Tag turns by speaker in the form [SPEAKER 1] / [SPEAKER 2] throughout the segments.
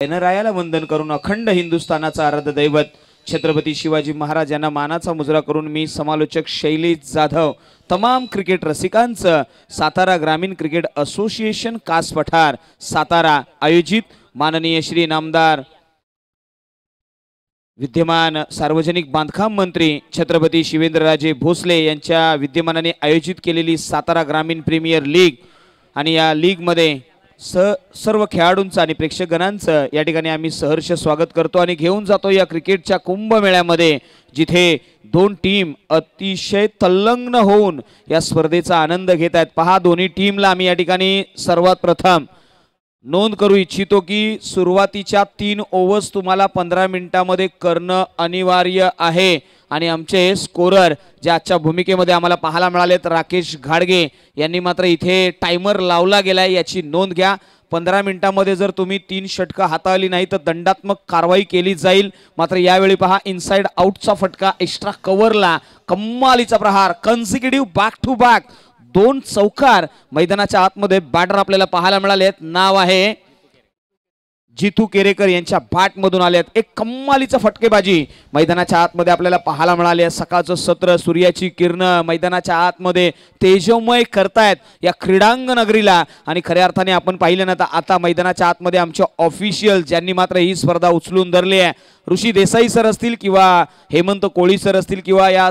[SPEAKER 1] गणरायाला वंदन करून अखंड हिंदुस्थानाचा आराध्य दैवत छत्रपती शिवाजी महाराज यांना मानाचा मुजरा करून मी समालोचक शैलेश जाधव तमाम क्रिकेट रसिकांचं सातारा ग्रामीण क्रिकेट असोसिएशन कास पठार सातारा आयोजित माननीय श्री नामदार विद्यमान सार्वजनिक बांधकाम मंत्री छत्रपती शिवेंद्रराजे भोसले यांच्या विद्यमानाने आयोजित केलेली सातारा ग्रामीण प्रीमियर लीग आणि या लीग मध्ये सर्व खेळाडूंचं आणि प्रेक्षकगणांचं या ठिकाणी आम्ही सहर्ष स्वागत करतो आणि घेऊन जातो या क्रिकेटच्या कुंभमेळ्यामध्ये जिथे दोन टीम अतिशय तल्लंग होऊन या स्पर्धेचा आनंद घेत आहेत। पहा दोन्ही टीमला आम्ही या ठिकाणी सर्वात प्रथम नोंद करू इच्छितो की सुरुवातीच्या 3 ओव्हर्स तुम्हाला 15 मिनिटांमध्ये करणं अनिवार्य आहे आणि आमचे स्कोरर जे आजच्या भूमिकेमध्ये आम्हाला पाहायला मिळालेत राकेश घाडगे यांनी मात्र इथे टाइमर लावला गेलाय याची नोंद घ्या। 15 मिनिटांमध्ये जर तुम्ही 3 षटकं हाताळली नाही तर दंडात्मक कारवाई केली जाईल। मात्र यावेळी पहा इनसाइड आउटचा फटका एक्स्ट्रा कव्हरला कमालीचा प्रहार कन्सिक्युटिव्ह बॅक टू बॅक 2 चौकार मैदानाच्या आतमध्ये बॅटर आपल्याला पाहायला मिळालेत। नाव आहे जितू केरेकर यांच्या बॅट मधून आलेत। एक कमालीचा फटकेबाजी मैदानाच्या आतमध्ये आपल्याला पाहायला मिळाले। सकाळचं सत्र सूर्याची किरण मैदानाच्या आतमध्ये तेजोमय करतायत या क्रीडांगण नगरीला आणि खऱ्या अर्थाने आपण पाहिलं ना तर आता मैदानाच्या आतमध्ये आमचे ऑफिशियल ज्यांनी मात्र ही स्पर्धा उचलून धरली आहे ऋषी देसाई सर असतील किंवा हेमंत कोळी सर असतील किंवा या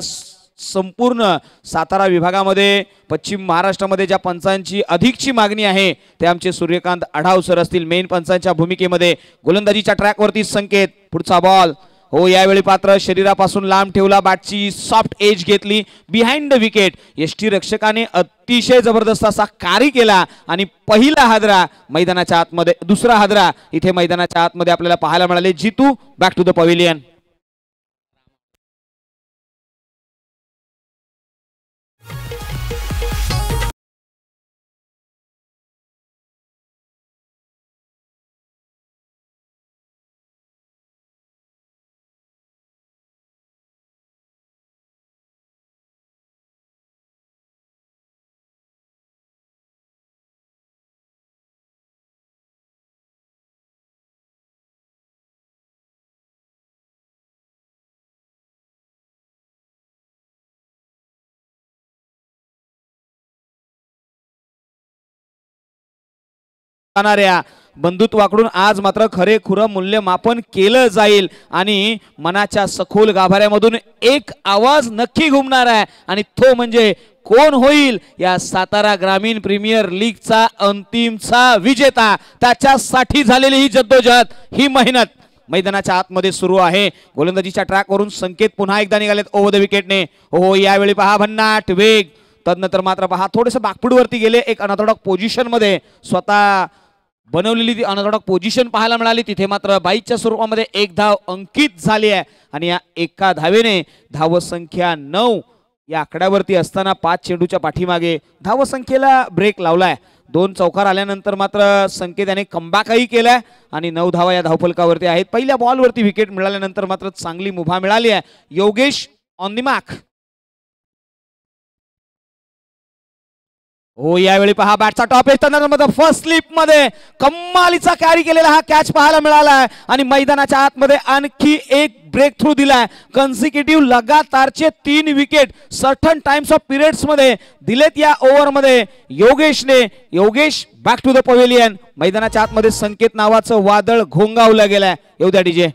[SPEAKER 1] संपूर्ण सातारा विभागामध्ये पश्चिम महाराष्ट्रामध्ये ज्या पंचांची अधिकची मागणी आहे ते आमचे सूर्यकांत आढाव सर असतील। मेन पंचांच्या भूमिकेमध्ये गोलंदाजीच्या ट्रॅकवरती संकेत पुढचा बॉल हो यावेळी पात्र शरीरापासून लांब ठेवला बॅटची सॉफ्ट एज घेतली बिहाइंड द विकेट यष्टी रक्षकाने अतिशय जबरदस्त असा कार्य केला आणि पहिला हादरा मैदानाच्या आतमध्ये दुसरा हादरा इथे मैदानाच्या आतमध्ये आपल्याला पाहायला मिळाले। जितू बॅक टू द पवेलियन। बंधुत्वाकडून आज मात्र खरे खुरं मूल्यमापन केलं जाईल आणि मनाच्या सखोल गाभाऱ्यामधून एक आवाज नक्की घुमणार आहे आणि तो म्हणजे कोण होईल या सातारा ग्रामीण प्रीमियर लीगचा अंतिमचा विजेता। त्याच्यासाठी झालेली ही जद्दोजहद ही मेहनत मैदानाच्या आतमध्ये सुरू आहे। गोलंदाजीच्या ट्रॅकवरून संकेत पुन्हा एकदा निघालेत ओव्हर द विकेटने। हो यावेळी पहा भन्नाट वेग तदनंतर मात्र पहा थोडेसे बॅकफूटवरती गेले एक अनऑर्थोडॉक्स पोझिशन मध्ये स्वतः बनवलेली ती अनऑर्थोडॉक्स पोझिशन पाहायला मिळाली तिथे मात्र बाईच्या स्वरूपामध्ये एक धाव अंकित झाली आहे आणि या एका धावेने धावसंख्या 9 या आकड्यावरती असताना 5 चेंडूच्या पाठीमागे धावसंख्येला ब्रेक लावलाय। 2 चौकार आल्यानंतर मात्र संकेत याने कमबॅकही केलाय आणि 9 धावा या धावफलकावरती आहेत। पहिल्या बॉलवरती विकेट मिळाल्यानंतर मात्र चांगली मुभा मिळाली आहे। योगेश ऑन द मार्क हो यावेळी पहा बॅटचा टॉप एज फर्स्ट स्लिप मध्ये कमालीचा कॅरी केलेला हा कॅच पाहायला मिळाला आणि मैदानाच्या आतमध्ये आणखी एक ब्रेक थ्रू दिलाय। कन्सिक्युटिव्ह लगातारचे 3 wicket certain times of periods मध्ये दिलेत या ओव्हर मध्ये योगेशने। Yogesh back to the pavilion. मैदानाच्या आतमध्ये संकेत नावाचं वादळ घोंगावलं गेलंय। येऊ द्या डीजे।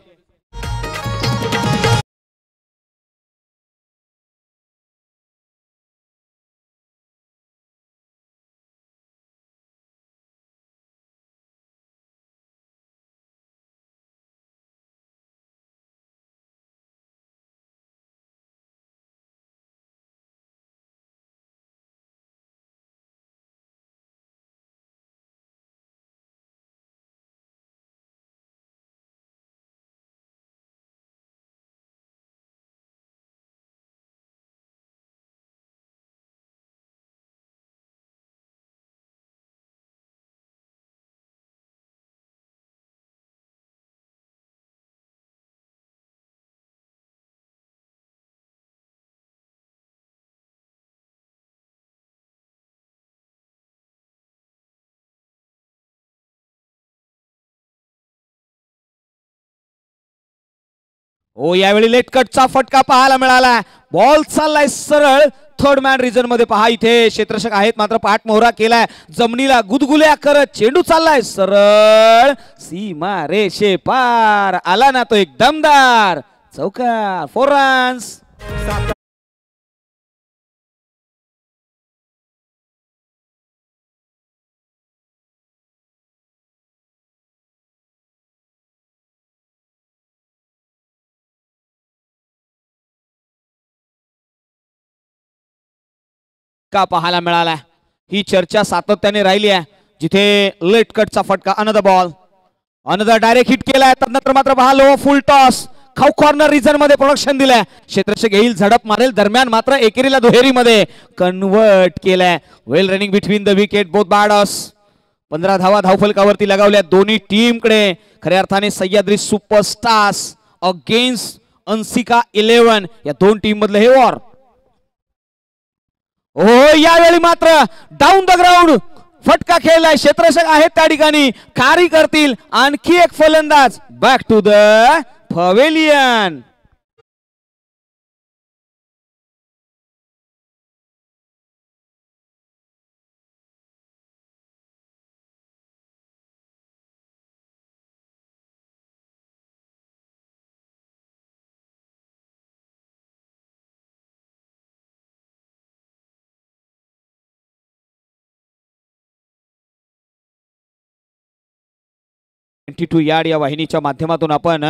[SPEAKER 1] हो, यावेळी लेट कटचा फटका पाहायला मिळाला. बॉल चाललाय सरळ थर्ड मॅन रिजन मध्ये. पहा इथे क्षेत्ररक्षक आहेत मात्र पाठमोहरा केलाय. जमिनीला गुदगुल्या करत चेंडू चाललाय सरळ सीमा रेषे पार. आला ना तो एक दमदार चौकार. 4 रन्स. का पाहायला मिळाला. ही चर्चा सातत्याने राहिली आहे. जिथे लेट कटचा फटका. Another ball. Another direct hit केलाय. त्यानंतर मात्र पहा लो फुल टॉस. खाऊ कॉर्नर रिजन मध्ये प्रोडक्शन दिलंय. क्षेत्ररक्षक येईल झडप मारेल दरम्यान मात्र एकेरीला दुहेरी मध्ये कन्वर्ट केलाय. Well running between the wicket both batters. 15 धावा धावफलकावरती लगावल्या दोन्ही टीम कडे. खऱ्या अर्थाने सह्याद्री सुपरस्टार्स अगेन्स्ट अंसिका 11 या दोन टीम मधलं हे वॉर. हो, यावेळी मात्र डाऊन द ग्राउंड फटका खेळलाय. क्षेत्ररक्षक आहेत त्या ठिकाणी. खारी करतील आणखी एक फलंदाज. Back to the pavilion. यार्ड या वाहिनीच्या माध्यमातून आपण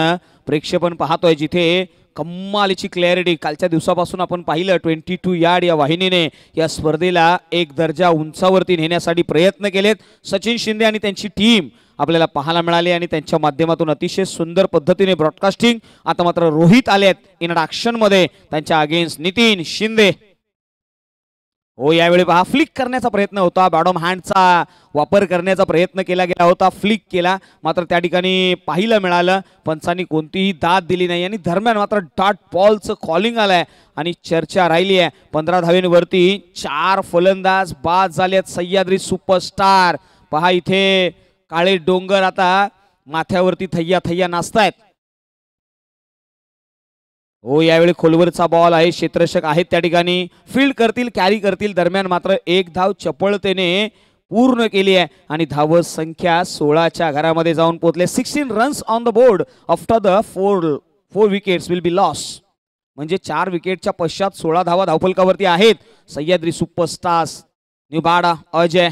[SPEAKER 1] प्रेक्षेपण पाहतोय. जिथे कमालीची क्लॅरिटी कालच्या दिवसापासून आपण पाहिलं. 22 यार्ड या वाहिनीने या स्पर्धेला एक दर्जा उंचावरती नेण्यासाठी प्रयत्न केलेत. सचिन शिंदे आणि त्यांची टीम आपल्याला पाहायला मिळाली आणि त्यांच्या माध्यमातून अतिशय सुंदर पद्धतीने ब्रॉडकास्टिंग. आता मात्र रोहित आलेत इंट्रोडक्शन मध्ये त्यांच्या अगेन्स्ट नितीन शिंदे. हो, यावेळी पहा फ्लिक करण्याचा प्रयत्न होता. बॉटम हँडचा वापर करण्याचा प्रयत्न केला गेला होता. फ्लिक केला मात्र त्या ठिकाणी पाहायला मिळालं पंचांनी कोणतीही दाद दिली नाही आणि दरम्यान मात्र डॉट बॉलचं कॉलिंग आलंय आणि चर्चा राहिली आहे. 15 धावेंवरती 4 फलंदाज बाद झालेत सह्याद्री सुपरस्टार. पहा इथे काळे डोंगर आता माथ्यावरती थय्या थय्या नाचतायत. हो, यावेळी खोलवरचा बॉल आहे. क्षेत्ररक्षक आहेत त्या ठिकाणी. फील्ड करतील कॅरी करतील दरम्यान मात्र एक धाव चपळतेने पूर्ण केली आहे आणि धाव संख्या 16च्या घरामध्ये जाऊन पोहोचले. 16 runs on the board after the four wickets will be loss. म्हणजे 4 विकेटच्या पश्चात 16 धावा धावफलकावरती आहेत सह्याद्री सुपरस्टार्स. निबाडा अजय.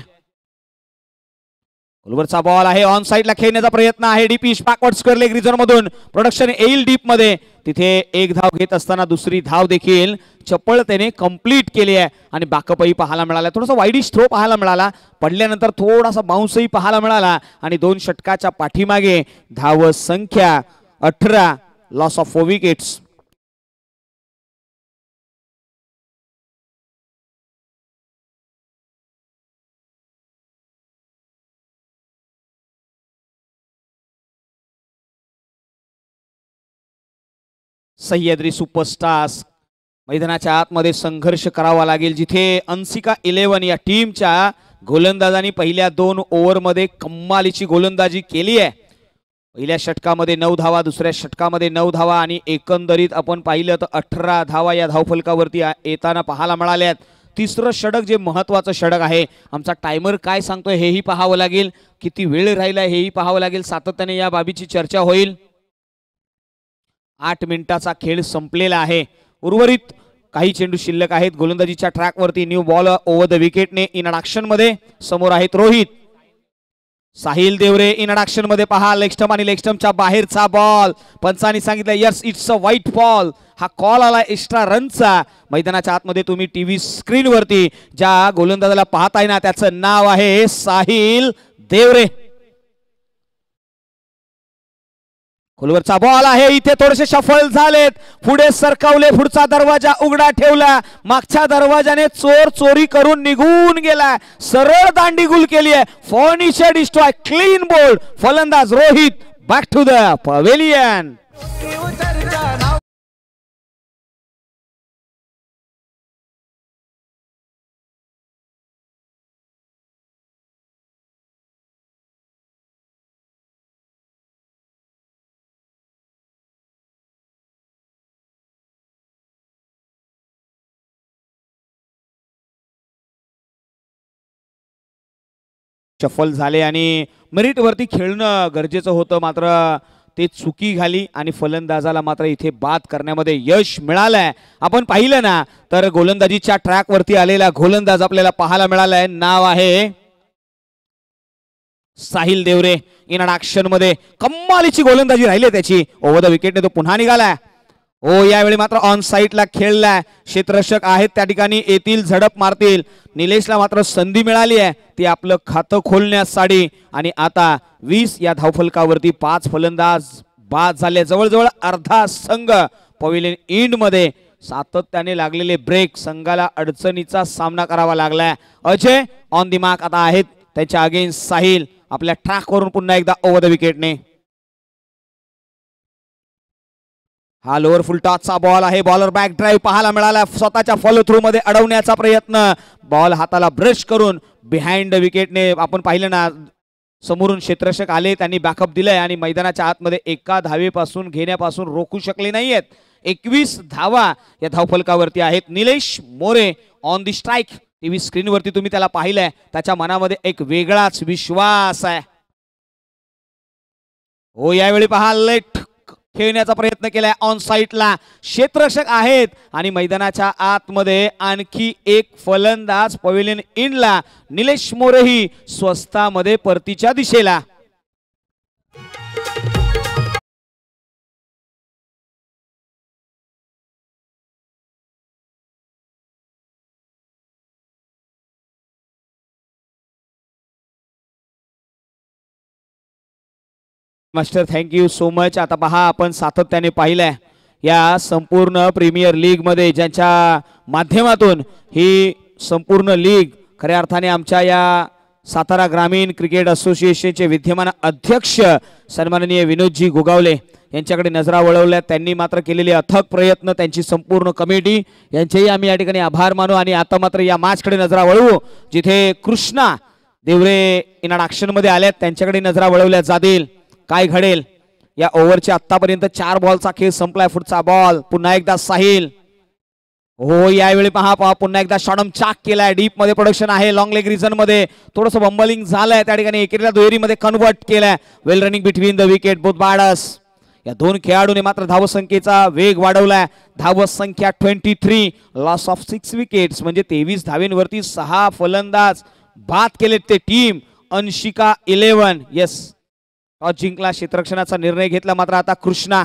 [SPEAKER 1] खोलवरचा बॉल आहे. ऑन साइडला खेळण्याचा प्रयत्न आहे. डीपीश बॅकवर्ड स्क्वेअर लेग रिजन मधून प्रोडक्शन येईल डीप मध्ये. तिथे एक धाव घेत असताना दुसरी धाव देखील चपळतेने कंप्लीट केली आहे आणि बॅकअपही पाहायला मिळाला. थोडासा वाईडिश थ्रो पाहायला मिळाला. पडल्यानंतर थोडासा बाउन्सही पाहायला मिळाला आणि 2 षटकाच्या पाठीमागे धाव संख्या 18. Loss of 4 wickets. Sahyadri superstars मैदानाच्या आतमध्ये संघर्ष करावा लागेल. जिथे अंसिका 11 या टीमच्या गोलंदाजांनी पहिल्या 2 ओव्हरमध्ये कमालीची गोलंदाजी केली आहे. पहिल्या षटकामध्ये 9 धावा, दुसऱ्या षटकामध्ये 9 धावा आणि एकंदरीत आपण पाहिलं तर 18 धावा या धावफलकावरती येताना पाहायला मिळाल्यात. तिसरं षटक जे महत्वाचं षटक आहे. आमचा टायमर काय सांगतोय हेही पाहावं लागेल. किती वेळ राहिला हेही पाहावं लागेल. सातत्याने या बाबीची चर्चा होईल. 8 मिनिटाचा खेळ संपलेला आहे. उर्वरित काही चेंडू शिल्लक आहेत. गोलंदाजीच्या ट्रॅकवरती न्यू बॉल ओव्हर द विकेटने इंट्रोडक्शन मध्ये समोर आहेत रोहित. साहिल देवरे इंट्रोडक्शन मध्ये पहा. लेग स्टंप आणि लेग स्टंपच्या बाहेरचा बॉल. पंचांनी सांगितलं yes it's a wide ball. हा कॉल आला एक्स्ट्रा रनचा. मैदानाच्या आतमध्ये तुम्ही टीव्ही स्क्रीनवरती ज्या गोलंदाजाला पाहताय ना त्याचं नाव आहे साहिल देवरे. खोलवरचा बॉल आहे. इथे थोडेसे शफल झालेत. पुढे सरकवले. पुढचा दरवाजा उघडा ठेवला. मागच्या दरवाजाने चोर चोरी करून निघून गेला. सरळ दांडी गुल केली आहे. Furniture destroy. Clean bowled. फलंदाज Rohit. Back to the pavilion. Shuffle झाले आणि मेरिट वरती खेळणं गरजेचं होतं, मात्र ते चुकी झाली आणि फलंदाजाला मात्र इथे बाद करण्यामध्ये यश मिळालंय. आपण पाहिलं ना तर गोलंदाजीच्या ट्रॅक वरती आलेला गोलंदाज आपल्याला पाहायला मिळालाय. नाव आहे साहिल देवरे. इन ऍक्शन मध्ये कमालीची गोलंदाजी राहिली त्याची. ओव्हर द विकेटने तो पुन्हा निघालाय. हो, यावेळी मात्र ऑन साईडला खेळलाय. क्षेत्ररक्षक आहेत त्या ठिकाणी, येतील, झडप मारतील. निलेशला मात्र संधी मिळाली आहे ती आपलं खातं खोलण्यासाठी. आणि आता 20 या धावफलकावरती 5 फलंदाज बाद झाले. जवळजवळ अर्धा संघ पवेलियन इंड मध्ये सातत्याने लागलेले ब्रेक, संघाला अडचणीचा सामना करावा लागलाय. अजय ऑन दी मार्क आता आहेत. त्याच्या अगेन्स्ट साहिल आपल्या ट्रॅक वरून पुन्हा एकदा ओव्हर द विकेटने. हा लोअर फुल टॉसचा बॉल आहे. बॉलर बॅक ड्राईव्ह पाहायला मिळाला. स्वतःच्या फॉलो थ्रू मध्ये अडवण्याचा प्रयत्न. बॉल हाताला ब्रश करून बिहाइंड द विकेटने. आपण पाहिलं ना समोरून क्षेत्ररक्षक आले, त्यांनी बॅकअप दिलंय आणि मैदानाच्या आतमध्ये एका धावेपासून घेण्यापासून रोखू शकले नाहीयेत. 21 धावा या धावफलकावरती आहेत. Nilesh More on the strike. TV स्क्रीनवरती तुम्ही त्याला पाहिलंय. त्याच्या मनामध्ये एक वेगळाच विश्वास आहे. हो, यावेळी पहा लेट खेळण्याचा प्रयत्न केलाय. ऑन साईडला क्षेत्ररक्षक आहेत आणि मैदानाच्या आतमध्ये आणखी एक फलंदाज पवेलियन इंडला. निलेश मोरेही स्वस्तामध्ये परतीच्या दिशेला. Master thank you so much. आता पहा आपण सातत्याने पाहिलंय या संपूर्ण प्रीमियर लीग मध्ये, ज्यांच्या माध्यमातून ही संपूर्ण लीग खऱ्या अर्थाने आमच्या या सातारा ग्रामीण क्रिकेट असोसिएशनचे विद्यमान अध्यक्ष सन्माननीय विनोदजी गोगावले यांच्याकडे नजरा वळवल्या. त्यांनी मात्र केलेले अथक प्रयत्न, त्यांची संपूर्ण कमिटी यांचेही आम्ही या ठिकाणी आभार मानू. आणि आता मात्र या मॅचकडे नजरा वळवू जिथे कृष्णा देवरे इन ऍक्शन मध्ये आल्यात. त्यांच्याकडे नजरा वळवल्या जातील. काय घडेल या ओव्हरच्या आतापर्यंत 4 बॉलचा खेळ संपलाय. पुढचा बॉल पुन्हा एकदा साहिल. हो, यावेळी पहा पुन्हा एकदा शॉटम चाक केलाय. डीप मध्ये प्रोडक्शन आहे. लॉंग लेग रिजन मध्ये थोडस बंबलिंग झालंय. त्या ठिकाणी एकेरीला दुहेरीमध्ये कन्वर्ट केलाय. Well running between the wicket both batters. या दोन खेळाडूंनी मात्र धावसंख्येचा वेग वाढवलाय. धावसंख्या 23, लॉस ऑफ 6 विकेट्स म्हणजे 23 धावेंवरती 6 फलंदाज बाद केलेत. ते टीम अंशिका 11. येस, टॉस जिंकला, क्षेत्ररक्षणाचा निर्णय घेतला. मात्र आता कृष्णा.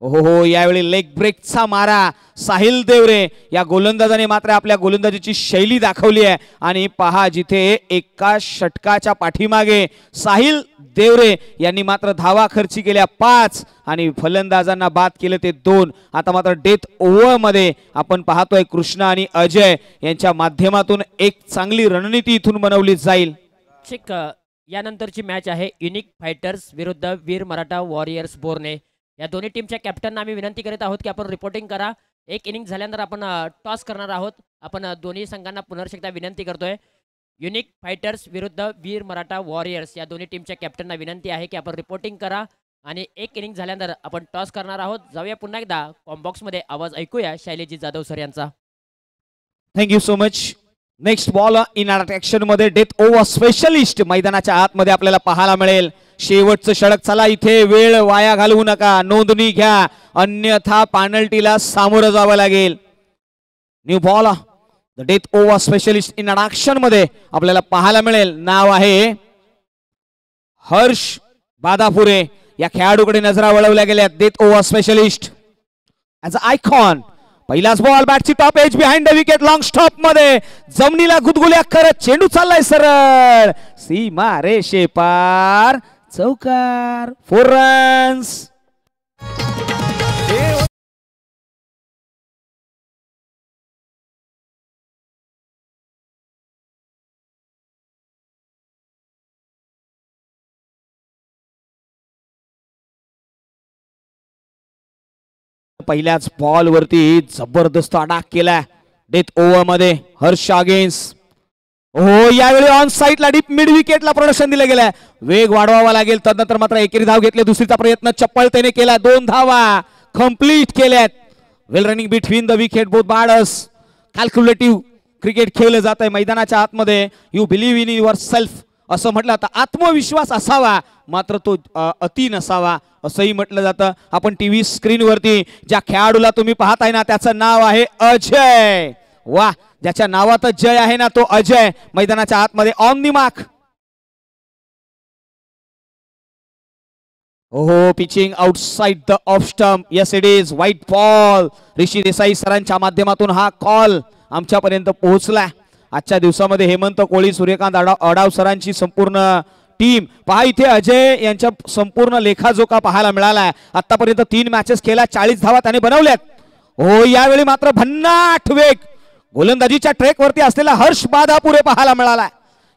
[SPEAKER 1] हो, यावेळी लेग ब्रेकचा मारा. साहिल देवरे या गोलंदाजाने मात्र आपल्या गोलंदाजीची शैली दाखवली आहे. आणि पहा जिथे एका षटकाच्या पाठीमागे साहिल देवरे यांनी मात्र धावा खर्ची केल्या 5 आणि फलंदाजांना बाद केले ते 2. आता मात्र डेथ ओव्हर मध्ये आपण पाहतोय कृष्णा आणि अजय यांच्या माध्यमातून एक चांगली रणनीती इथून बनवली जाईल.
[SPEAKER 2] यानंतरची मॅच आहे युनिक फायटर्स विरुद्ध वीर मराठा वॉरियर्स बोर्ने. या दोन्ही टीमच्या कॅप्टनना आम्ही विनंती करीत आहोत की आपण रिपोर्टिंग करा. एक इनिंग झाल्यानंतर आपण टॉस करणार आहोत. आपण दोन्ही संघांना पुनर्ष एकदा विनंती करतोय. युनिक फायटर्स विरुद्ध वीर मराठा वॉरियर्स या दोन्ही टीमच्या कॅप्टनना विनंती आहे की आपण रिपोर्टिंग करा आणि एक इनिंग झाल्यानंतर आपण टॉस करणार आहोत. जाऊया पुन्हा एकदा कॉम्बॉक्स मध्ये आवाज ऐकूया शैलेजी जाधव सर यांचा.
[SPEAKER 1] Thank you so much. Next ball in action मध्ये डेथ ओव्हर स्पेशलिस्ट मैदानाच्या आतमध्ये आपल्याला पाहायला मिळेल. शेवटचं षटक. चला इथे वेळ वाया घालवू नका, नोंदणी घ्या, अन्यथा पेनल्टीला सामोरं जावं लागेल. New ball the death over specialist in action मध्ये आपल्याला पाहायला मिळेल. नाव आहे हर्ष बादापुरे. या खेळाडूकडे नजरा वळवल्या गेल्या. Death over specialist as a icon. पहिलाच बॉल बॅटची top edge behind the wicket. Long stop मध्ये जमिनीला गुदगुल्या करत चेंडू चाललाय सरळ सीमा रेषे पार. चौकार. 4 रन्स. पहिल्याच बॉल वरती जबरदस्त अटॅक केलाय डेथ ओव्हर मध्ये हर्ष अगेन्स्ट. हो, यावेळी ऑन साईडला डीप मिड विकेटला प्रोडक्शन दिलं गेलंय. वेग वाढवावा लागेल. तदनंतर मात्र एकेरी धाव घेतली. दुसरीचा प्रयत्न चप्पलतेने केला. 2 धावा कंप्लीट केल्यात. Well running between the wicket both batters. Calculative cricket खेळलं जात आहे मैदानाच्या आतमध्ये. You believe in yourself असं म्हटलं तर आत्मविश्वास असावा, मात्र तो अति नसावा असंही म्हटलं जातं. आपण टीव्ही स्क्रीनवरती ज्या खेळाडूला तुम्ही पाहताय ना त्याचं नाव आहे अजय. वा, ज्याच्या नावातच जय आहे ना तो अजय मैदानाच्या आतमध्ये ऑन दी मार्क. हो, pitching outside the off stump. Yes it is wide ball. Rishi Desai सरांच्या माध्यमातून हा कॉल आमच्यापर्यंत पोहोचला. आजच्या दिवसामध्ये हेमंत कोळी, सूर्यकांत अडाव सरांची संपूर्ण टीम पहा. इथे अजय यांच्या संपूर्ण लेखाजोखा पाहायला मिळाला. आतापर्यंत 3 मॅचेस खेळल्या, 40 धावा त्याने बनवल्यात. हो, यावेळी मात्र भन्नाट वेग गोलंदाजीच्या ट्रेकवरती असलेला हर्ष बादापुरे पाहायला मिळाला.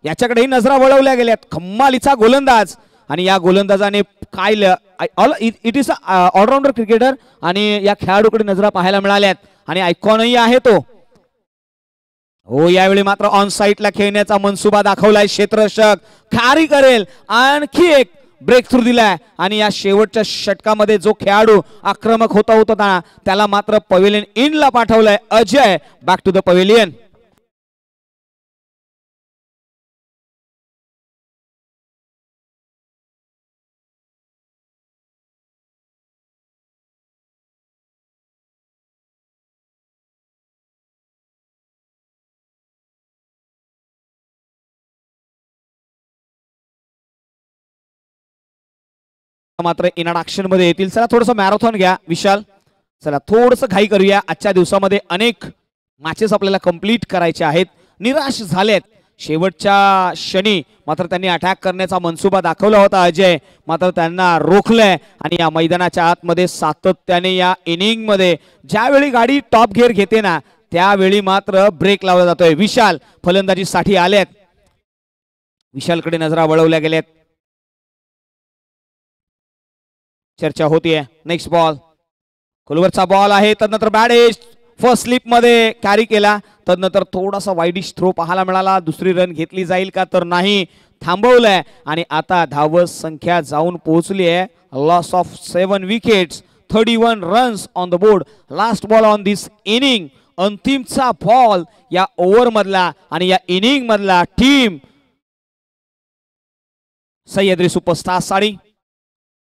[SPEAKER 1] याच्याकडेही नजरा वळवल्या गेल्यात. खम्मालीचा गोलंदाज आणि या गोलंदाजाने काय इट इज ऑलराऊंडर क्रिकेटर आणि या खेळाडूकडे नजरा पाहायला मिळाल्यात आणि आयकॉनही आहे तो. हो, यावेळी मात्र ऑन साईडला खेळण्याचा मनसुबा दाखवलाय क्षेत्ररक्षक. खारी करेल, आणखी एक ब्रेक थ्रू दिलाय आणि या शेवटच्या षटकामध्ये जो खेळाडू आक्रमक होता त्याला मात्र पवेलियन इनला पाठवलंय. Ajay back to the pavilion. मात्र इनडाक्शन मध्ये येतील. चला थोडस मॅरेथॉन घ्या विशाल. चला थोडस घाई करूया. आजच्या दिवसामध्ये अनेक मॅचेस आपल्याला कंप्लीट करायचे आहेत. निराश झालेत शेवटच्या क्षणी, मात्र त्यांनी अटॅक करण्याचा मनसुबा दाखवला होता अजय, मात्र त्यांना रोखलंय आणि या मैदानाच्या आतमध्ये सातत्याने या इनिंग मध्ये ज्यावेळी गाडी टॉप गिअर घेते ना त्यावेळी मात्र ब्रेक लावला जातोय. विशाल फलंदाजीसाठी आलेत. विशालकडे नजरा वळवल्या गेल्यात. चर्चा होतीये. नेक्स्ट बॉल खोलवरचा बॉल आहे. तदनंतर बॅट एज फर्स्ट स्लिप मध्ये कॅरी केला. तदनंतर थोडासा वाईडिश थ्रो पाहायला मिळाला. दुसरी रन घेतली जाईल का तर नाही, थांबवलंय आणि आता धावत संख्या जाऊन पोहोचली आहे. Loss of 7 wickets, 31 runs on the board. Last ball on this inning. अंतिमचा बॉल या ओव्हर मधला आणि या इनिंग मधला. टीम सह्याद्री सुपरस्टार साडी.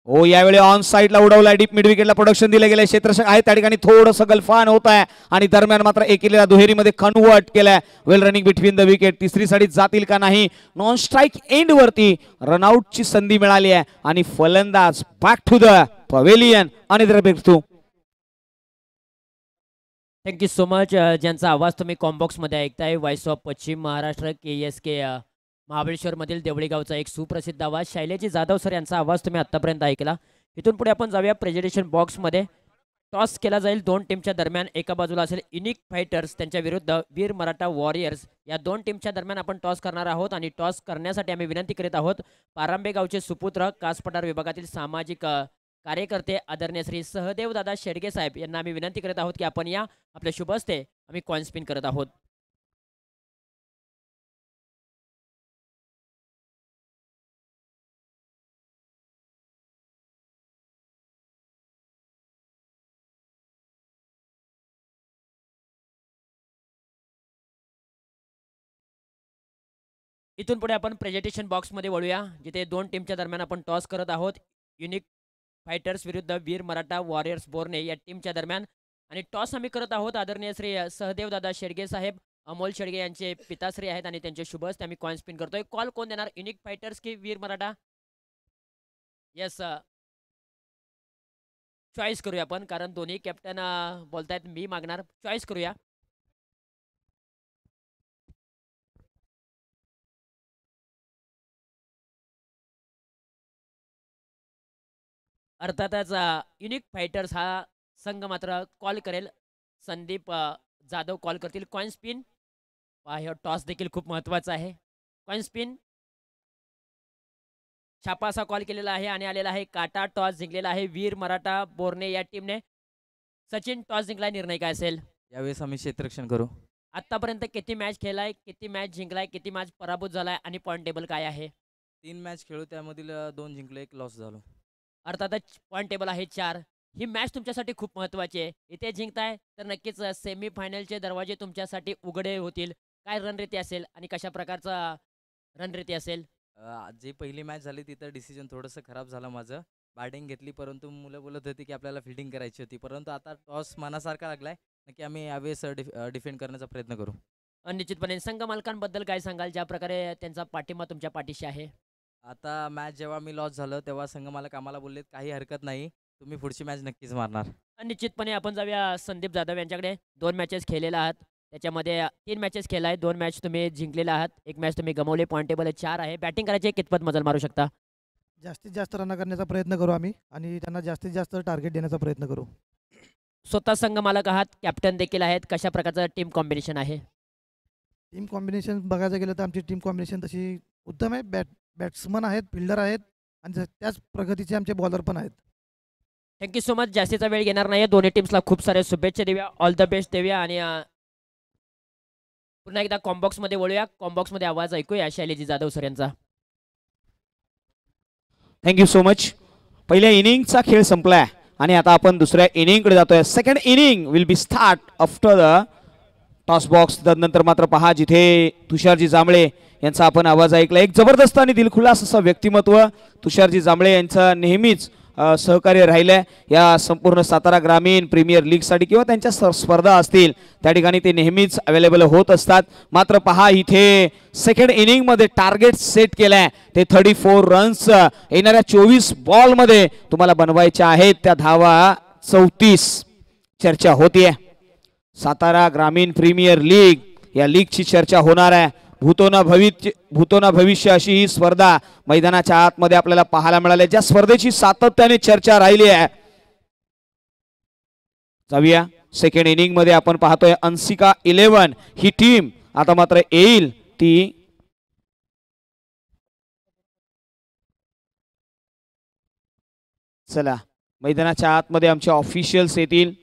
[SPEAKER 1] हो, यावेळी ऑन साईडला उडवलाय. डीप मिड विकेटला प्रोडक्शन दिलं गेलंय. क्षेत्ररक्षक आहे त्या ठिकाणी थोडंसं गलफान होत आहे आणि दरम्यान मात्र एकेरीला दुहेरीमध्ये कन्वर्ट केलाय. Well running between the wicket. तिसरी साडीत जातील का नाही. नॉन स्ट्राईक एंड वरती रनआउटची संधी मिळाली आहे आणि फलंदाज बॅक टू द पवेलियन आणि
[SPEAKER 2] थँक्यू सो मच. ज्यांचा आवाज तुम्ही कॉम्बॉक्स मध्ये ऐकताय, व्हॉइस ऑफ पश्चिम महाराष्ट्र KSK महाबळेश्वर मधील देवळी गावचा एक सुप्रसिद्ध आवाज शैलेजी जाधव सर यांचा आवाज तुम्ही आतापर्यंत ऐकला. इथून पुढे आपण जाऊया प्रेझेंटेशन बॉक्स मध्ये. टॉस केला जाईल 2 टीमच्या दरम्यान. एका बाजूला असेल युनिक फायटर्स, त्यांच्या विरुद्ध वीर मराठा वॉरियर्स. या 2 टीमच्या दरम्यान आपण टॉस करणार आहोत आणि टॉस करण्यासाठी आम्ही विनंती करीत आहोत पारांबे गावचे सुपुत्र, कास पठार विभागातील सामाजिक कार्यकर्ते आदरणीय श्री सहदेव दादा शेडगे साहेब यांना आम्ही विनंती करत आहोत की आपण या आपल्या शुभ हस्ते आम्ही कॉइन स्पिन करत आहोत. इथून पुढे आपण प्रेझेंटेशन बॉक्समध्ये वळूया, जिथे 2 टीमच्या दरम्यान आपण टॉस करत आहोत. युनिक फायटर्स विरुद्ध वीर मराठा वॉरियर्स बोर्ने या टीमच्या दरम्यान. आणि टॉस आम्ही करत आहोत आदरणीय श्री सहदेव दादा शेडगे साहेब, अमोल शेडगे यांचे पिताश्री आहेत आणि त्यांचे शुभ हस्ते आम्ही कॉइन स्पिन करतोय. कॉल कोण देणार, युनिक फायटर्स की वीर मराठा? येस, चॉईस करूया आपण, कारण दोन्ही कॅप्टन बोलतायत. मी मागणार, चॉईस करूया. अर्थातच युनिक फायटर्स हा संघ मात्र कॉल करेल. संदीप जाधव कॉल करतील. Coin spin. टॉस देखील खूप महत्त्वाचा आहे. Coin spin. छापा असा कॉल केलेला आहे आणि आलेला आहे काटा. टॉस जिंकलेला आहे वीर मराठा बोर्ने या टीमने. सचिन, टॉस जिंकलाय, निर्णय काय असेल?
[SPEAKER 3] यावेळेस आम्ही क्षेत्ररक्षण करू.
[SPEAKER 2] आतापर्यंत किती मॅच खेळलाय, किती मॅच जिंकलाय, किती मॅच पराभूत झालाय आणि पॉईंट टेबल काय आहे?
[SPEAKER 3] 3 मॅच खेळू, त्यामधील 2 जिंकले, 1 लॉस झालो.
[SPEAKER 2] अर्थातच पॉईंट टेबल आहे 4. ही मॅच तुमच्यासाठी खूप महत्त्वाची आहे. इथे जिंकताय तर नक्कीच सेमी फायनलचे दरवाजे तुमच्यासाठी उघडे होतील. काय रणरेती असेल आणि कशा प्रकारचा रणरेती असेल?
[SPEAKER 3] जी पहिली मॅच झाली तिथं डिसिजन थोडंसं खराब झालं माझं. बॅटिंग घेतली परंतु मुलं बोलत होती की आपल्याला फिल्डिंग करायची होती. परंतु आता टॉस मनासारखा लागलाय. नक्की आम्ही यावेळेस डिफेंड करण्याचा प्रयत्न करू.
[SPEAKER 2] निश्चितपणे संघ मालकांबद्दल काय सांगाल, ज्या प्रकारे त्यांचा पाठिंबा तुमच्या पाठीशी आहे?
[SPEAKER 3] आता मॅच जेव्हा मी लॉस झालं तेव्हा संघ मालक आम्हाला बोललेत काही हरकत नाही. तुम्ही पुढची मॅच नक्कीच मारणार.
[SPEAKER 2] निश्चितपणे आपण जाऊया संदीप जाधव यांच्याकडे. 2 मॅचेस खेळलेला आहात. त्याच्यामध्ये 3 मॅचेस खेळला आहे. 2 मॅच तुम्ही जिंकलेला आहात. 1 मॅच तुम्ही गमावले. पॉईंट टेबल 4 आहे. बॅटिंग करायचे कितपत मजल मारू शकता?
[SPEAKER 4] जास्तीत जास्त रन करण्याचा प्रयत्न करू आम्ही आणि त्यांना जास्तीत जास्त टार्गेट देण्याचा प्रयत्न करू.
[SPEAKER 2] स्वतः संघ मालक आहात, कॅप्टन देखील आहेत. कशा प्रकारचं टीम कॉम्बिनेशन आहे?
[SPEAKER 4] टीम कॉम्बिनेशन बघायचं गेलं तर आमची टीम कॉम्बिनेशन तशी उत्तम आहे. बॅट्समन आहेत, फिल्डर आहेत आणि त्याच प्रगतीचे आमचे बॉलर पण आहेत.
[SPEAKER 2] Thank you so much. जास्तीचा वेळ घेणार नाही. दोन्ही टीम्सला खूप सारे शुभेच्छा देऊया. ऑल द बेस्ट देऊया आणि पुन्हा एकदा कॉम्बॉक्समध्ये वळूया. कॉम्बॉक्समध्ये आवाज ऐकूया शैलेजी जाधव सर यांचा.
[SPEAKER 1] Thank you so much. पहिल्या इनिंगचा खेळ संपलाय आणि आता आपण दुसऱ्या इनिंगकडे जातोय. Second inning will be start after the toss box. त्यानंतर मात्र पहा जिथे तुषारजी जांभळे यांचा आपण आवाज ऐकला. एक जबरदस्त आणि दिलखुलास असं व्यक्तिमत्व तुषारजी जांभळे यांचं नेहमीच सहकार्य राहिलंय या संपूर्ण सातारा ग्रामीण प्रीमियर लीगसाठी किंवा त्यांच्या स्पर्धा असतील त्या ठिकाणी ते नेहमीच अवेलेबल होत असतात. मात्र पहा इथे सेकंड इनिंगमध्ये टार्गेट सेट केलंय. ते 34 रन्स येणाऱ्या 24 बॉलमध्ये तुम्हाला बनवायच्या आहेत. त्या धावा 34. चर्चा होतीये सातारा ग्रामीण प्रीमियर लीग या लीगची चर्चा होणार आहे. भूतोना भविष्य अशी ही स्पर्धा मैदानाच्या आतमध्ये आपल्याला पाहायला मिळाली. ज्या स्पर्धेची सातत्याने चर्चा राहिली आहे. जाऊया सेकंड इनिंग मध्ये आपण पाहतोय अंसिका 11 ही टीम आता मात्र येईल ती चला मैदानाच्या आतमध्ये आमचे ऑफिशियल्स येतील.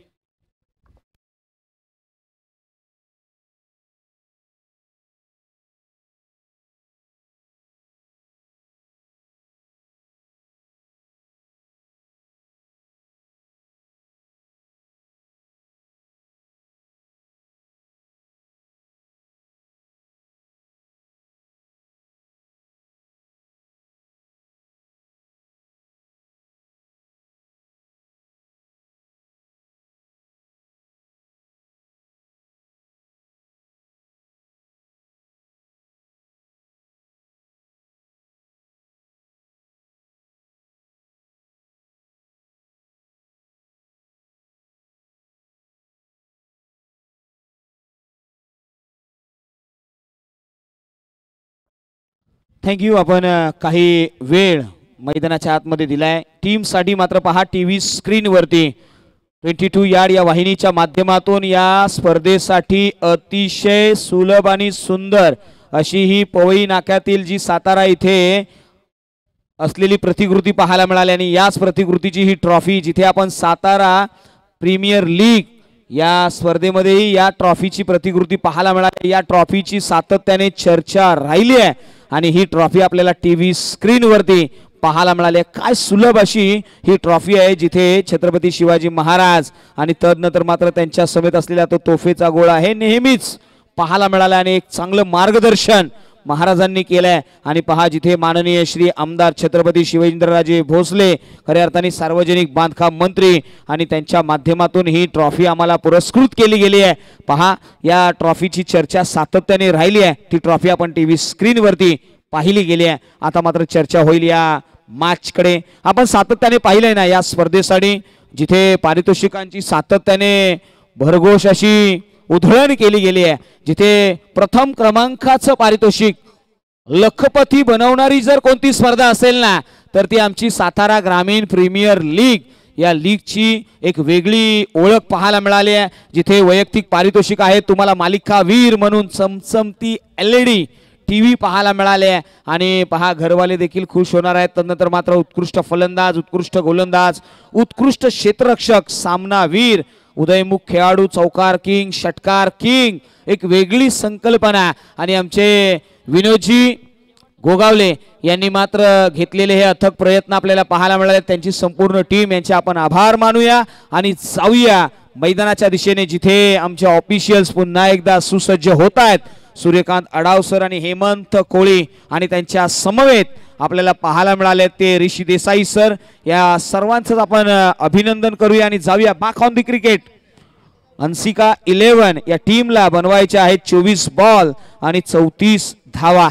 [SPEAKER 1] थँक्यू. आपण काही वेळ मैदानाच्या आतमध्ये दिलाय टीमसाठी. मात्र पहा टीव्ही स्क्रीनवरती 22 यार्ड या वाहिनीच्या माध्यमातून या स्पर्धेसाठी अतिशय सुलभ आणि सुंदर अशी ही पवई नाक्यातील जी सातारा इथे असलेली प्रतिकृती पाहायला मिळाली आणि याच प्रतिकृतीची ही ट्रॉफी जिथे आपण सातारा प्रीमियर लीग या स्पर्धेमध्ये या ट्रॉफीची प्रतिकृती पाहायला मिळाली. या ट्रॉफीची सातत्याने चर्चा राहिली आहे आणि ही ट्रॉफी आपल्याला टीव्ही स्क्रीनवरती पाहायला मिळाली. काय सुलभ अशी ही ट्रॉफी आहे जिथे छत्रपती शिवाजी महाराज आणि तदनंतर मात्र त्यांच्या समेत असलेला तो तोफेचा गोळा हे नेहमीच पाहायला मिळाला आणि एक चांगलं मार्गदर्शन महाराजांनी केलंय. आणि पहा जिथे माननीय श्री आमदार छत्रपती शिवेंद्रराजे भोसले खऱ्या अर्थाने सार्वजनिक बांधकाम मंत्री आणि त्यांच्या माध्यमातून ही ट्रॉफी आम्हाला पुरस्कृत केली गेली आहे. पहा या ट्रॉफीची चर्चा सातत्याने राहिली आहे. ती ट्रॉफी आपण टीव्ही स्क्रीनवरती पाहिली गेली आहे. आता मात्र चर्चा होईल या मॅचकडे. आपण सातत्याने पाहिलंय ना या स्पर्धेसाठी जिथे पारितोषिकांची सातत्याने भरघोष अशी उधळण केली गेली आहे. जिथे प्रथम क्रमांकाचं पारितोषिक लखपती बनवणारी जर कोणती स्पर्धा असेल ना तर ती आमची सातारा ग्रामीण प्रीमियर लीग या लीगची एक वेगळी ओळख पाहायला मिळाली आहे. जिथे वैयक्तिक पारितोषिक आहे तुम्हाला मालिका वीर म्हणून चमचमती LED TV पाहायला मिळाले आहे. आणि पहा घरवाले देखील खुश होणार आहेत. तदनंतर मात्र उत्कृष्ट फलंदाज, उत्कृष्ट गोलंदाज, उत्कृष्ट क्षेत्ररक्षक, सामनावीर, उदयमुख खेळाडू, चौकार किंग, षटकार किंग, एक वेगळी संकल्पना. आणि आमचे विनोदजी गोगावले यांनी मात्र घेतलेले हे अथक प्रयत्न आपल्याला पाहायला मिळाले. त्यांची संपूर्ण टीम यांचे आपण आभार मानूया आणि जाऊया मैदानाच्या दिशेने जिथे आमचे ऑफिशियल्स पुन्हा एकदा सुसज्ज होत आहेत. सूर्यकांत अडावसर आणि हेमंत कोळी आणि त्यांच्या समवेत आपल्याला पाहायला मिळाले ते ऋषी देसाई सर. या सर्वांचंच आपण अभिनंदन करूया आणि जाऊया back on the cricket. Anshika 11 या टीमला बनवायचे आहेत 24 बॉल आणि 34 धावा.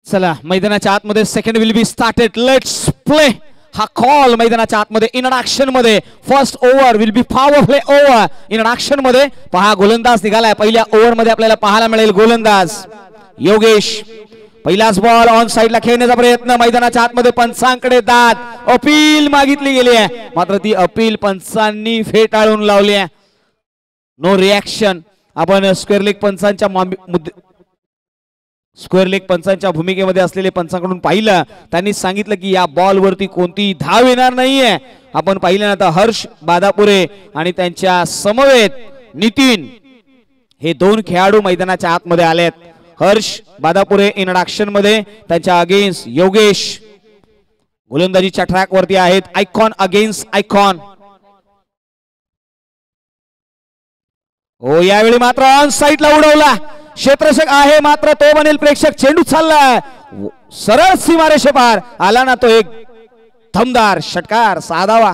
[SPEAKER 1] चला मैदानाच्या आतमध्ये second will be started. Let's play. हा कॉल मैदानाच्या आतमध्ये इंट्रोडक्शन मध्ये first over will be power play over. Introduction मध्ये पहा गोलंदाज निघालाय. पहिल्या ओव्हर मध्ये आपल्याला पाहायला मिळेल गोलंदाज योगेश. पहिलाच बॉल ऑन साइडला खेळण्याचा प्रयत्न. मैदानाच्या आतमध्ये पंचांकडे दाद अपील मागितली गेली आहे मात्र ती अपील पंचांनी फेटाळून लावली आहे. No reaction. आपण स्क्वेअर लेग पंचांच्या भूमिकेमध्ये असलेले पंचांकडून पाहिलं. त्यांनी सांगितलं की या बॉल वरती कोणतीही धाव येणार नाहीये. आपण पाहिलं ना तर हर्ष बादापुरे आणि त्यांच्या समवेत नितीन हे दोन खेळाडू मैदानाच्या आतमध्ये आलेत. हर्ष बादापुरे इंट्रोडक्शन मध्ये, त्यांच्या अगेन्स्ट योगेश गोलंदाजीच्या ट्रॅक वरती आहेत. Icon against icon. हो यावेळी मात्र ऑन साइडला उडवला. क्षेत्ररक्षक आहे मात्र तो बनेल प्रेक्षक. चेंडू चाललाय सरळ सीमारेषे पार. आला ना तो एक दमदार षटकार. 6 धावा.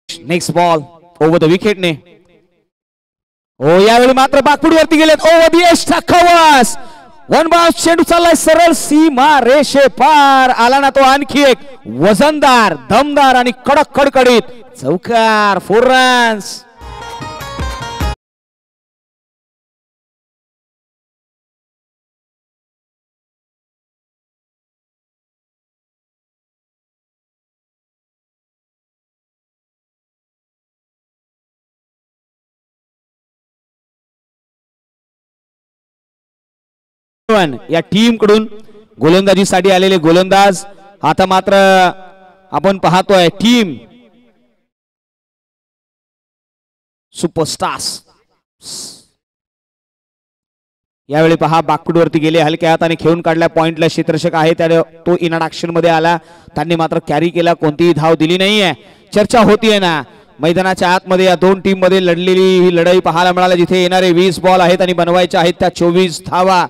[SPEAKER 1] Next ball over the wicket ने. हो यावेळी मात्र बाकपुडी वरती गेलेत. Over the edge covers. One bounce. चेंडू चाललाय सरळ सीमा रेषे पार. आला ना तो आणखी एक वजनदार दमदार आणि कडक कडकडीत चौकार. 4 रन्स. या टीम कडून गोलंदाजीसाठी आलेले गोलंदाज. आता मात्र आपण पाहतोय टीम सुपरस्टार्स. यावेळी पहा बाकपुडवरती गेले. हलक्या हाताने खेळून काढल्या. पॉइंटला क्षेत्ररक्षक आहे त्याने तो इंट्रोडक्शन मध्ये आला. त्यांनी मात्र कॅरी केला. कोणतीही धाव दिली नाहीये. चर्चा होतीये ना मैदानाच्या आतमध्ये या दोन टीम मध्ये लढलेली ही लढाई पाहायला मिळाली जिथे येणारे 20 बॉल आहेत आणि बनवायचे आहेत त्या 24 धावा.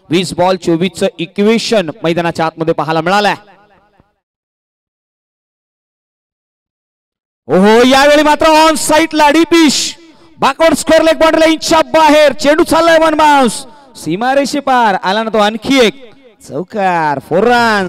[SPEAKER 1] 20 बॉल 24चं इक्वेशन मैदानाच्या आतमध्ये पाहायला मिळालंय. ओहो यावेळी मात्र ऑन साइडला डीपिश बॅकवर्ड स्क्वेअर लेग बाउंड्री लाईनच्या बाहेर. चेंडू चाललाय वन बाउन्स. सीमारेषे पार. आला ना तो आणखी एक चौकार. 4 रन.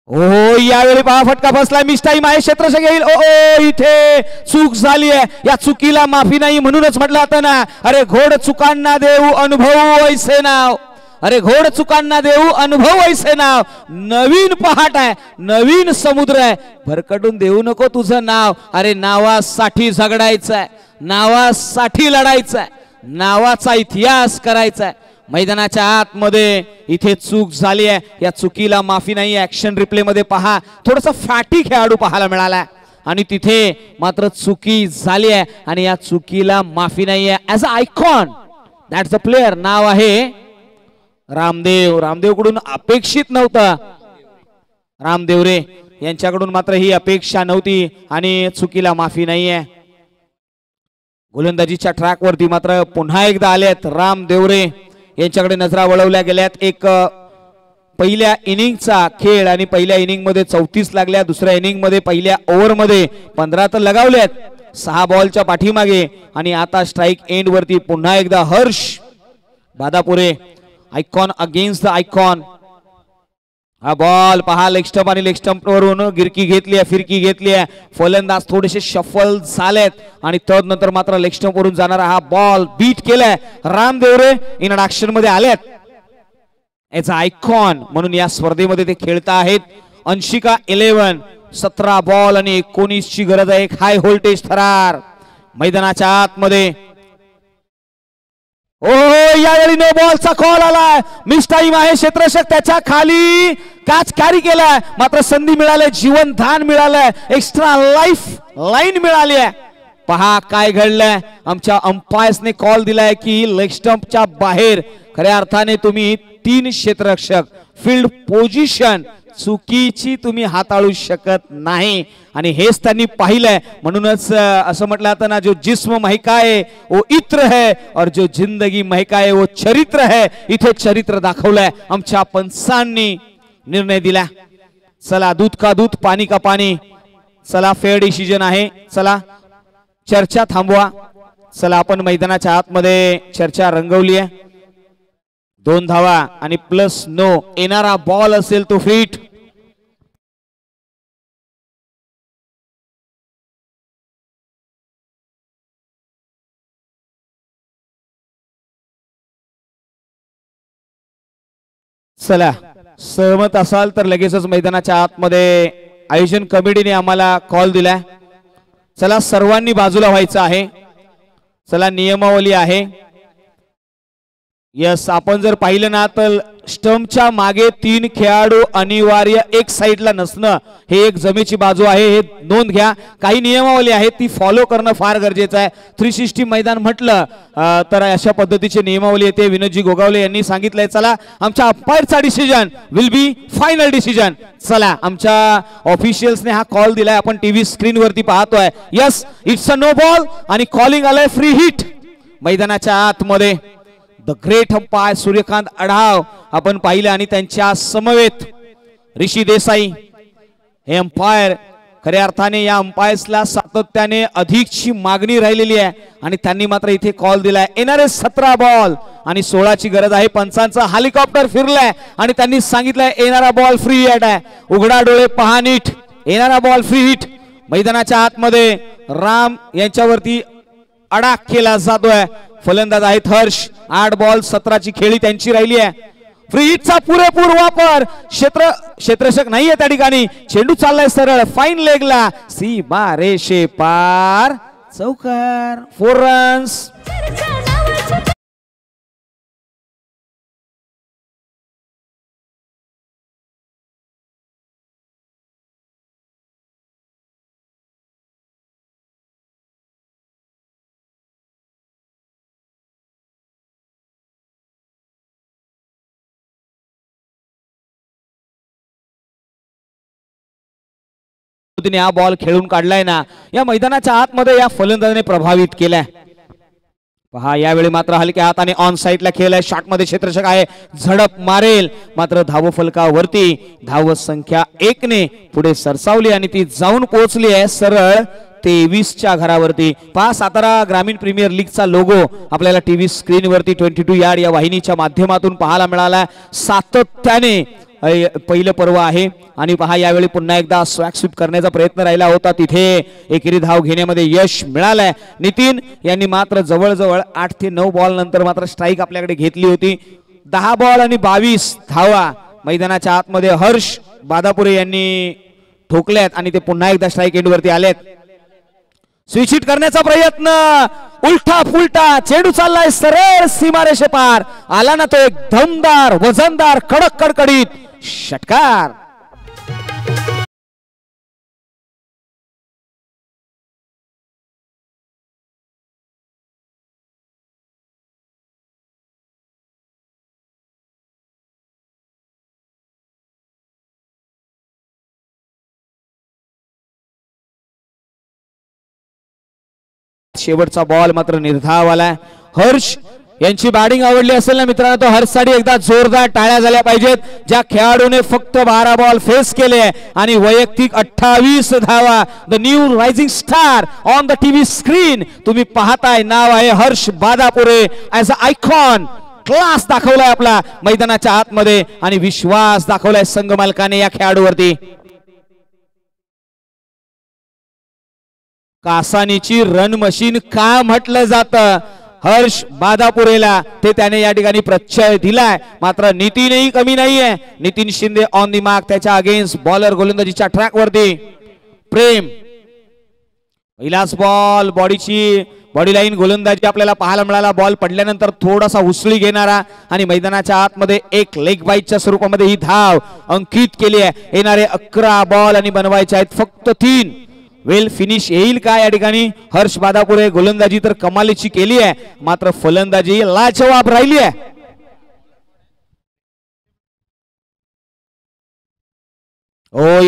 [SPEAKER 1] ओ यावेळी पहा फटका बसलाय. मिस टाइम आहे. क्षेत्ररक्षक येईल. ओ इथे चूक झाली आहे. या चुकीला माफी नाही म्हणूनच म्हटलं होतं ना अरे घोड चुकांना देऊ अनुभव ऐसे नाव. अरे घोड चुकांना देऊ अनुभव ऐसे नाव. नवीन पहाट आहे. नवीन समुद्र आहे. भरकटून देऊ नको तुझं नाव. अरे नावासाठी झगडायचं आहे. नावासाठी लढायचं आहे. नावाचा इतिहास करायचा आहे. मैदानाच्या आतमध्ये इथे चूक झाली आहे. या चुकीला माफी नाही. ऍक्शन रिप्ले मध्ये पहा थोडासा फॅटी खेळाडू पाहायला मिळाला आणि तिथे मात्र चुकी झाली आहे आणि या चुकीला माफी नाही आहे. As a icon that's a player, नाव आहे रामदेव. रामदेवकडून अपेक्षित नव्हतं, रामदेव रे यांच्याकडून मात्र ही अपेक्षा नव्हती आणि चुकीला माफी नाही आहे. गोलंदाजीच्या ट्रॅकवरती मात्र पुन्हा एकदा आलेत रामदेवरे, यांच्याकडे नजरा वळवल्या गेल्यात. एक पहिल्या इनिंगचा खेळ आणि पहिल्या इनिंग मध्ये 34 लागल्या, दुसऱ्या इनिंग मध्ये पहिल्या ओव्हर मध्ये 15 तर लगावल्यात 6 बॉलच्या पाठीमागे. आणि आता स्ट्राईक एंड वरती पुन्हा एकदा Harsh Badapure, icon against the icon. हा बॉल पहा, लेग स्टंप आणि लेग स्टंप वरून गिरकी घेतली आहे, फिरकी घेतली आहे. फलंदाज थोडेसे शफल झालेत आणि तदनंतर मात्र लेग स्टंप वरून जाणारा हा बॉल बीट केलाय. रामदेवरे इंट्रोडक्शन मध्ये आलेत याचा आयकॉन म्हणून या स्पर्धेमध्ये ते खेळता आहेत. अंशिका 11, 17 बॉल आणि 19 ची गरज आहे. एक हाय व्होल्टेज थरार मैदानाच्या आतमध्ये. ओ यावेळी नो बॉलचा कॉल आलाय, मिस टाइम आहे. क्षेत्ररक्षक त्याच्या खाली कॅच कॅरी केलाय, मात्र संधी मिळाली, जीवनदान मिळालंय, एक्स्ट्रा लाईफ लाईन मिळाली आहे. पहा काय घडलंय. आमच्या अंपायर्सने कॉल दिलाय की लेग स्टंपच्या बाहेर खऱ्या अर्थाने तुम्ही 3 क्षेत्ररक्षक फील्ड पोझिशन चुकीची तुम्ही हाताळू शकत नाही आणि हेच त्यांनी पाहिलंय. म्हणूनच असं म्हटलं जातं ना, जो जिस्म महका है वो इत्र है और जो जिंदगी महका है वो चरित्र है. इथे चरित्र दाखवलंय. आमच्या पंचांनी निर्णय दिला. चला दूध का दूध पाणी का पाणी. चला फेअर डिसिजन आहे. चला चर्चा थांबवा. चला आपण मैदानाच्या आतमध्ये चर्चा रंगवली आहे. 2 धावा आणि प्लस नो. येणारा बॉल असेल तो फिट. चला सहमत असाल तर लगेचच मैदानाच्या आतमध्ये आयोजन कमिटीने आम्हाला कॉल दिलाय. चला सर्वांनी बाजूला व्हायचं आहे. चला नियमावली आहे. यस, आपण जर पाहिलं ना तर स्टंपच्या मागे 3 खेळाडू अनिवार्य एक साईडला नसणं हे एक जमेची बाजू आहे, हे नोंद घ्या. काही नियमावली आहे ती फॉलो करणं फार गरजेचं आहे. 360 मैदान म्हटलं तर अशा पद्धतीची नियमावली येते. विनोदजी गोगावले यांनी सांगितलंय. चला आमच्या अंपायरचा decision will be final decision. चला आमच्या ऑफिशियल्सने हा कॉल दिलाय, आपण टीव्ही स्क्रीन वरती पाहतोय. Yes, it's a no ball आणि कॉलिंग आलंय फ्री हिट. मैदानाच्या आतमध्ये the great umpire Suryakant Adhav आपण पाहिलं आणि त्यांच्या समवेत ऋषी देसाई हे अंपायर. खऱ्या अर्थाने या अंपायर्सला सातत्याने अधिकची मागणी राहिलेली आहे आणि त्यांनी मात्र इथे कॉल दिलाय. येणारे 17 बॉल आणि 16 ची गरज आहे. पंचांचा हेलिकॉप्टर फिरलाय आणि त्यांनी सांगितलंय येणारा बॉल फ्री हिट आहे. उघडा डोळे पहा नीट, येणारा बॉल फ्री हिट. मैदानाच्या आतमध्ये राम यांच्यावरती अडाक केला जातोय. फलंदाज आहेत हर्ष. 8 बॉल 17 ची खेळी त्यांची राहिली आहे. फ्री हिटचा पुरेपूर वापर. क्षेत्ररक्षक नाहीये त्या ठिकाणी. चेंडू चाललाय सरळ फाईन लेगला, सीमा रेषे पार, चौकार. 4 रन्स. तिने हा बॉल खेळून काढलाय ना, या मैदानाच्या आतमध्ये या फलंदाजाने प्रभावित केलाय. पहा यावेळी मात्र हलक्या हाताने ऑन साइडला खेळलाय. शॉट मध्ये क्षेत्ररक्षक आहे, झडप मारेल, मात्र धाव फलकावरती धाव संख्या 1 ने पुढे सरसावली आणि ती जाऊन पोहोचली आहे सरळ 23 च्या घरावरती. पहा सातारा ग्रामीण प्रीमियर लीगचा लोगो आपल्याला टीव्ही स्क्रीन वरती 22 यार्ड या वाहिनीच्या माध्यमातून पाहायला मिळाला. सातत्याने पहिलं पर्व आहे आणि पहा यावेळी पुन्हा एकदा स्वॅग स्वीप करण्याचा प्रयत्न राहिला होता, तिथे एकेरी धाव घेण्यामध्ये यश मिळालंय. नितीन यांनी मात्र जवळजवळ 8 ते 9 बॉल नंतर मात्र स्ट्राईक आपल्याकडे घेतली होती. 10 बॉल आणि 22 धावा मैदानाच्या आतमध्ये हर्ष बादापुरे यांनी ठोकल्यात आणि ते पुन्हा एकदा स्ट्राईक एंड वरती आलेत. स्विच हिट करण्याचा प्रयत्न, उलटा फुलटा चेंडू चाललाय सरळ सीमारेषे पार. आला ना तो एक दमदार वजनदार कडक कडकडीत षटकार. शेवटचा बॉल मात्र निर्धाव आलाय. हर्ष यांची बॅटिंग आवडली असेल ना मित्रांनो, तो हर्षसाठी एकदा जोरदार टाळ्या झाल्या पाहिजेत. ज्या खेळाडूने फक्त 12 बॉल फेस केले आणि वैयक्तिक 28 धावा. The new rising star on the TV screen तुम्ही पाहताय, नाव आहे Harsh Badapure. As a icon class दाखवलाय आपला मैदानाच्या आतमध्ये आणि विश्वास दाखवलाय संघ मालकाने या खेळाडूवरती. कासानीची रन मशीन का म्हटलं जातं हर्ष बादापुरेला, ते त्याने या ठिकाणी प्रत्यय दिलाय. मात्र नितीनही कमी नाहीये. Nitin Shinde on the mark, त्याच्या अगेन्स्ट बॉलर गोलंदाजीच्या ट्रॅक वरती. प्रेम पहिलाच बॉल, बॉडी लाईन गोलंदाजी आपल्याला पाहायला मिळाला. बॉल पडल्यानंतर थोडासा उसळी घेणारा आणि मैदानाच्या आतमध्ये एक लेग बाईटच्या स्वरूपामध्ये ही धाव अंकित केली आहे. येणारे 11 बॉल आणि बनवायचे आहेत फक्त 3. वेल फिनिश येईल का या ठिकाणी? हर्ष बादापुरे गोलंदाजी तर कमालीची केली आहे, मात्र फलंदाजी लाजवाब राहिली आहे.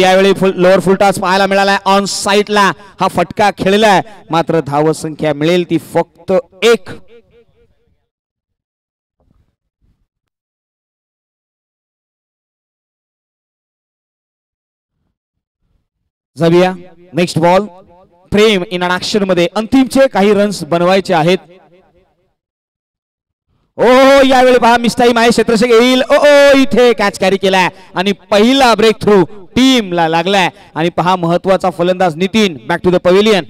[SPEAKER 1] यावेळी लोअर फुल टॉस पाहायला मिळालाय. ऑन साईडला हा फटका खेळलाय, मात्र धाव संख्या मिळेल ती फक्त 1. जाऊया next ball. Prem in an action मध्ये अंतिमचे काही रन्स बनवायचे आहेत. यावेळी पहा मिस टाइम आहे. क्षेत्ररक्षक येईल. इथे कॅच कॅरी केलाय आणि पहिला ब्रेक थ्रू टीमला लागलाय. आणि पहा महत्वाचा फलंदाज Nitin back to the pavilion.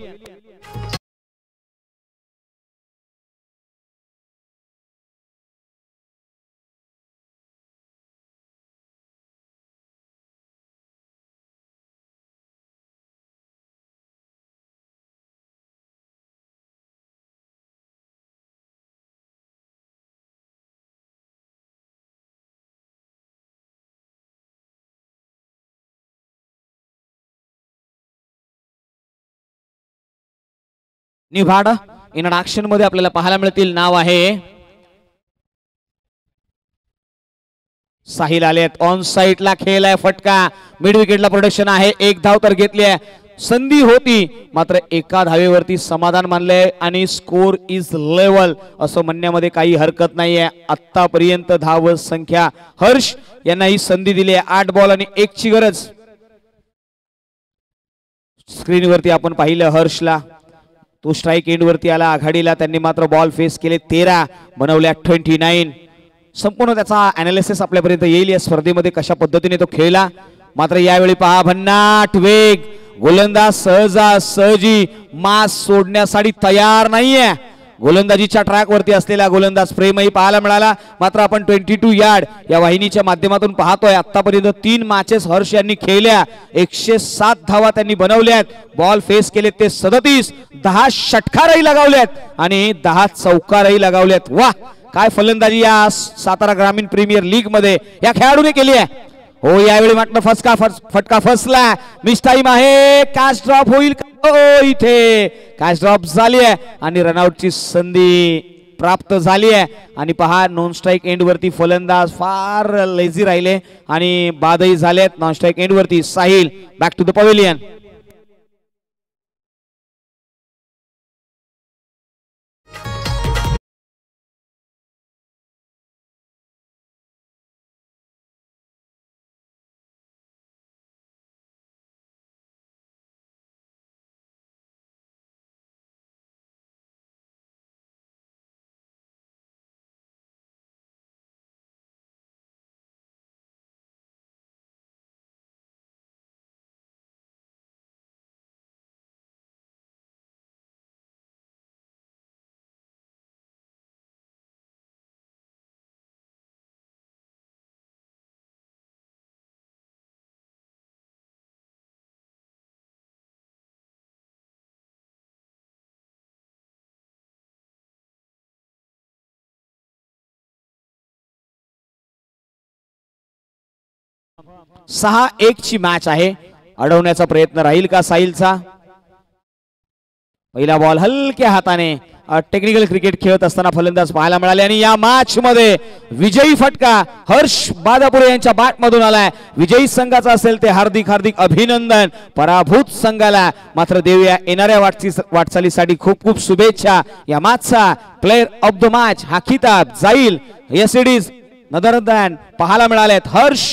[SPEAKER 1] निभाड इन अन ऍक्शन मध्ये आपल्याला पाहायला मिळतील. नाव आहे साहिल आलेत. ऑन साईडला खेळलाय फटका. मिड विकेटला प्रोडक्शन आहे. 1 धाव तर घेतली आहे. संधी होती, मात्र एका धावेवरती समाधान मानलंय आणि स्कोर इज लेवल असं म्हणण्यामध्ये काही हरकत नाहीये. आतापर्यंत धाव संख्या हर्ष यांना ही संधी दिली आहे. 8 बॉल आणि 1 ची गरज. स्क्रीनवरती आपण पाहिलं हर्षला, तो स्ट्राईक एंड वरती आला आघाडीला. त्यांनी मात्र बॉल फेस केले 13, बनवल्या 29. संपूर्ण त्याचा अनालिसिस आपल्यापर्यंत येईल या स्पर्धेमध्ये कशा पद्धतीने तो खेळला. मात्र यावेळी पहा भन्नाट वेग. गोलंदाज सहजासहजी मास सोडण्यासाठी तयार नाहीये. गोलंदाजीच्या ट्रॅक वरती असलेला गोलंदाज प्रेमही पाहायला मिळाला. मात्र आपण 22 यार्ड या वाहिनीच्या माध्यमातून पाहतोय. आतापर्यंत 3 मॅचेस हर्ष यांनी खेळल्या. 107 धावा त्यांनी बनवल्यात. बॉल फेस केलेत ते 37. 10 षटकारही लगावल्यात आणि 10 चौकारही लगावल्यात. वाह, काय फलंदाजी या सातारा ग्रामीण प्रीमियर लीग मध्ये या खेळाडूने केली आहे. यावेळी मात्र फटका फसला. मिस टाइम आहे. कॅच ड्रॉप होईल. इथे कॅच ड्रॉप झाली आहे आणि रनआउटची संधी प्राप्त झाली आहे. आणि पहा नॉन स्ट्राईक एंड वरती फलंदाज फार लेझी राहिले आणि बादही झालेत. नॉन स्ट्राईक एंड वरती Sahil back to the pavilion. सहा 1 ची मॅच आहे. अडवण्याचा प्रयत्न राहील का साहिलचा? पहिला बॉल हलक्या हाताने टेक्निकल क्रिकेट खेळत असताना फलंदाज पाहायला मिळाले आणि या मॅच मध्ये विजयी फटका हर्ष बादापुरे यांच्या बॅट मधून आलाय. विजयी संघाचा असेल ते हार्दिक हार्दिक अभिनंदन. पराभूत संघाला मात्र देऊया येणाऱ्या वाटचालीसाठी खूप खूप शुभेच्छा. या मॅचचा प्लेअर ऑफ द मॅच हा किताब जाईल yes it is other than पाहायला मिळालेत Harsh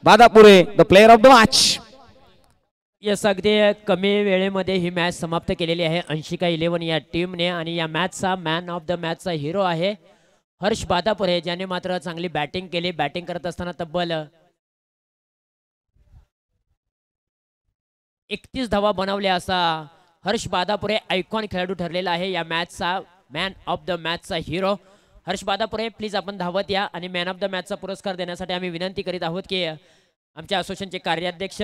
[SPEAKER 1] Badapure the player of the match.
[SPEAKER 2] Yes अगदी कमी वेळेमध्ये ही मॅच समाप्त केलेली आहे 80 का 11 या टीमने आणि या मॅचचा मॅन ऑफ द मॅचचा हिरो आहे हर्ष बादापुरे ज्याने मात्र चांगली बॅटिंग केली. बॅटिंग करत असताना तब्बल 31 धावा बनवल्या असा हर्ष बादापुरे आयकॉन खेळाडू ठरलेला आहे या मॅचचा मॅन ऑफ द मॅचचा हिरो. हर्ष बादापुरे प्लीज आपण धावत या आणि मॅन ऑफ द मॅचचा पुरस्कार देण्यासाठी आम्ही विनंती करीत आहोत की आमच्या असोसिएशनचे कार्याध्यक्ष